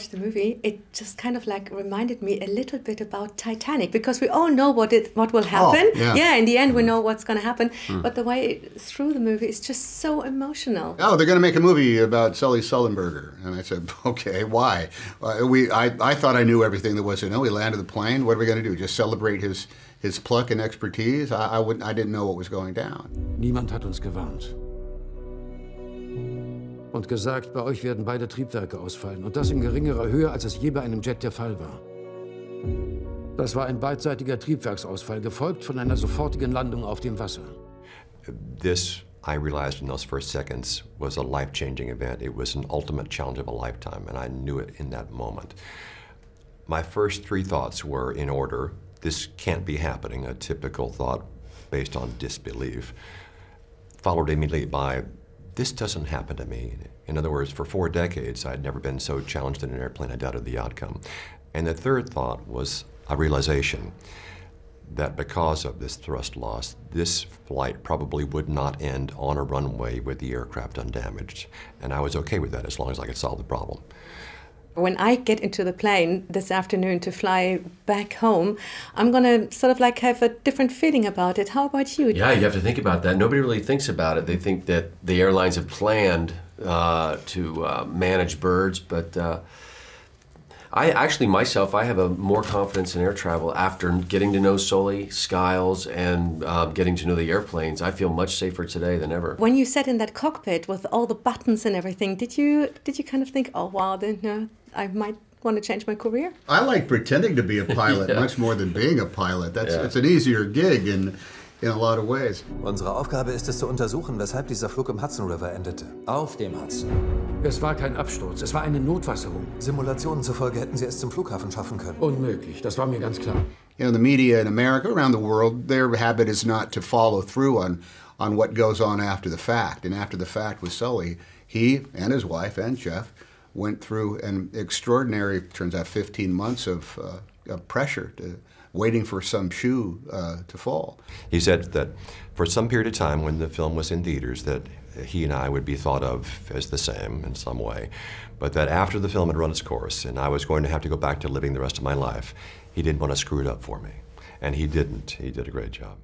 watched the movie, it just kind of like reminded me a little bit about Titanic, because we all know what will happen. Oh, yeah. In the end we know what's going to happen, but the way through the movie is just so emotional. Oh, they're going to make a movie about Sully Sullenberger. And I said, okay, why? I thought I knew everything there was to know. He landed the plane. What are we going to do? Just celebrate his pluck and expertise? I didn't know what was going down. Niemand hat uns gewarnt. Und gesagt, bei euch werden beide Triebwerke ausfallen. Und das in geringerer Höhe, als es je bei einem Jet der Fall war. Das war ein beidseitiger Triebwerksausfall, gefolgt von einer sofortigen Landung auf dem Wasser. This, I realized in those first seconds, was a life-changing event. It was an ultimate challenge of a lifetime, and I knew it in that moment. My first three thoughts were in order. This can't be happening, a typical thought based on disbelief. Followed immediately by, this doesn't happen to me. In other words, for 4 decades, I'd never been so challenged in an airplane I doubted the outcome. And the third thought was a realization that because of this thrust loss, this flight probably would not end on a runway with the aircraft undamaged. And I was okay with that as long as I could solve the problem. When I get into the plane this afternoon to fly back home, I'm going to sort of like have a different feeling about it. How about you? Yeah, you have to think about that. Nobody really thinks about it. They think that the airlines have planned to manage birds, but I actually, myself, I have more confidence in air travel after getting to know Sully, Skiles, and getting to know the airplanes. I feel much safer today than ever. When you sat in that cockpit with all the buttons and everything, did you kind of think, oh wow, I might want to change my career? I like pretending to be a pilot much more than being a pilot. It's an easier gig in a lot of ways. Unsere Aufgabe ist es zu untersuchen, weshalb dieser Flug im Hudson River endete. Auf dem Hudson. Es war kein Absturz, es war eine Notwasserung. Simulationen zufolge hätten sie es zum Flughafen schaffen können. Unmöglich, das war mir ganz klar. You know, the media in America, around the world, their habit is not to follow through on what goes on after the fact. And after the fact with Sully, he and his wife and Jeff went through an extraordinary, turns out 15 months of pressure, waiting for some shoe to fall. He said that for some period of time when the film was in theaters that he and I would be thought of as the same in some way, but that after the film had run its course and I was going to have to go back to living the rest of my life, he didn't want to screw it up for me. And he didn't. He did a great job.